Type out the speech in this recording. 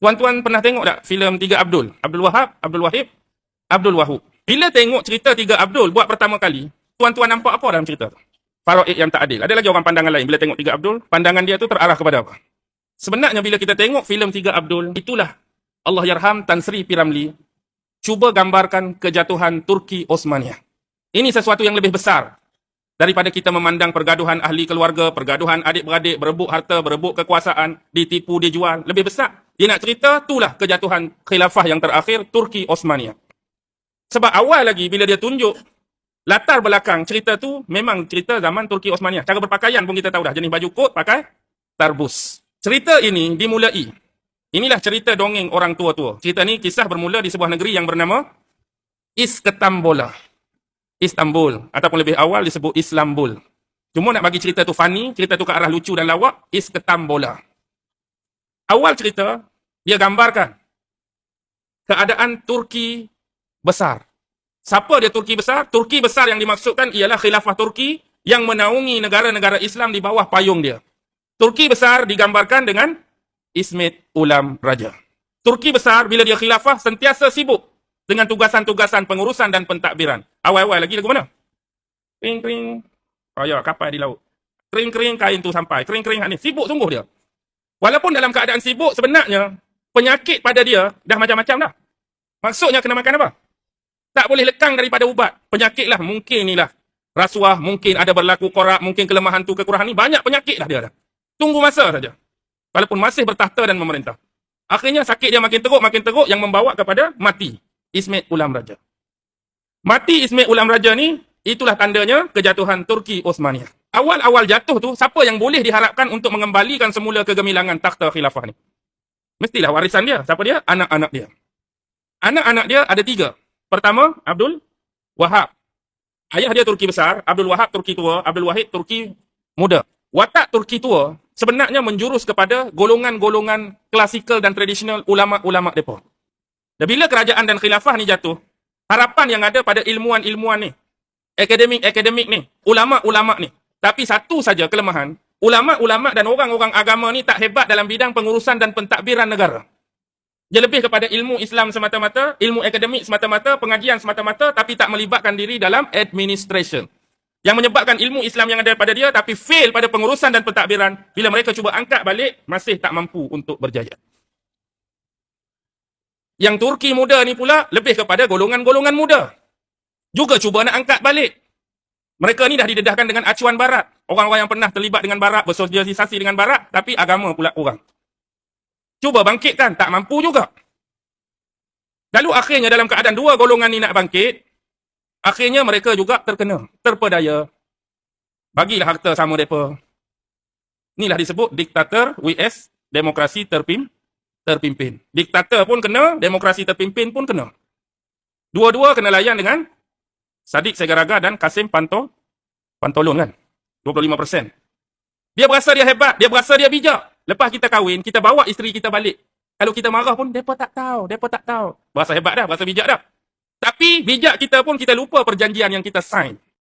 Tuan-tuan pernah tengok tak filem Tiga Abdul? Abdul Wahab, Abdul Wahid, Abdul Wahub. Bila tengok cerita Tiga Abdul buat pertama kali, tuan-tuan nampak apa dalam cerita tu? Faraid yang tak adil. Ada lagi orang pandangan lain bila tengok Tiga Abdul, pandangan dia tu terarah kepada apa? Sebenarnya bila kita tengok filem Tiga Abdul, itulah Allah Yarham Tan Sri P. Ramlee cuba gambarkan kejatuhan Turki Osmaniyah. Ini sesuatu yang lebih besar daripada kita memandang pergaduhan ahli keluarga, pergaduhan adik-beradik, berebut harta, berebut kekuasaan, ditipu, dijual. Lebih besar. Dia nak cerita, itulah kejatuhan khilafah yang terakhir, Turki Osmaniyah. Sebab awal lagi, bila dia tunjuk latar belakang cerita tu, memang cerita zaman Turki Osmaniyah. Cara berpakaian pun kita tahu dah. Jenis baju kot pakai tarbus. Cerita ini dimulai. Inilah cerita dongeng orang tua-tua. Cerita ni kisah bermula di sebuah negeri yang bernama Istanbul. Istanbul. Ataupun lebih awal disebut Islambul. Cuma nak bagi cerita tu funny, cerita tu ke arah lucu dan lawak, Istanbul. Awal cerita, dia gambarkan keadaan Turki besar. Siapa dia Turki besar? Turki besar yang dimaksudkan ialah khilafah Turki yang menaungi negara-negara Islam di bawah payung dia. Turki besar digambarkan dengan Ismet Ulam Raja. Turki besar bila dia khilafah sentiasa sibuk dengan tugasan-tugasan pengurusan dan pentadbiran. Awal-awal lagi lagu mana? Kering-kering. Oh ya, kapal di laut. Kering-kering kain tu sampai. Kering-kering ni. Sibuk sungguh dia. Walaupun dalam keadaan sibuk, sebenarnya penyakit pada dia dah macam-macam dah. Maksudnya kena makan apa? Tak boleh lekang daripada ubat. Penyakit lah. Mungkin inilah rasuah. Mungkin ada berlaku korak. Mungkin kelemahan tu, kekurahan ni. Banyak penyakit dah dia dah. Tunggu masa saja. Walaupun masih bertahta dan memerintah. Akhirnya sakit dia makin teruk yang membawa kepada mati Ismet Ulam Raja. Mati Ismet Ulam Raja ni, itulah tandanya kejatuhan Turki Osmaniyah. Awal-awal jatuh tu, siapa yang boleh diharapkan untuk mengembalikan semula kegemilangan takhta khilafah ni? Mestilah warisan dia. Siapa dia? Anak-anak dia. Anak-anak dia ada 3. Pertama, Abdul Wahab. Ayah dia Turki besar, Abdul Wahab Turki tua, Abdul Wahid Turki muda. Watak Turki tua sebenarnya menjurus kepada golongan-golongan klasikal dan tradisional ulama'-ulama' mereka. Dan bila kerajaan dan khilafah ni jatuh, harapan yang ada pada ilmuwan-ilmuwan ni, akademik-akademik ni, ulama'-ulama' ni. Tapi satu saja kelemahan, ulama'-ulama' dan orang-orang agama ni tak hebat dalam bidang pengurusan dan pentadbiran negara. Dia lebih kepada ilmu Islam semata-mata, ilmu akademik semata-mata, pengajian semata-mata, tapi tak melibatkan diri dalam administration. Yang menyebabkan ilmu Islam yang ada pada dia, tapi fail pada pengurusan dan pentadbiran, bila mereka cuba angkat balik, masih tak mampu untuk berjaya. Yang Turki muda ni pula, lebih kepada golongan-golongan muda. Juga cuba nak angkat balik. Mereka ni dah didedahkan dengan acuan barat. Orang-orang yang pernah terlibat dengan barat, bersosialisasi dengan barat, tapi agama pula kurang. Cuba bangkitkan, tak mampu juga. Lalu akhirnya dalam keadaan dua golongan ni nak bangkit, akhirnya mereka juga terkena, terpedaya. Bagilah harta sama mereka. Inilah disebut diktator vs demokrasi terpimpin. Diktator pun kena, demokrasi terpimpin pun kena. Dua-dua kena layan dengan Sadiq Segaraga dan Kasim Pantolon kan. 25%. Dia berasa dia hebat, dia berasa dia bijak. Lepas kita kahwin, kita bawa isteri kita balik. Kalau kita marah pun, mereka tak tahu. Berasa hebat dah, berasa bijak dah. Tapi bijak kita pun kita lupa perjanjian yang kita sign.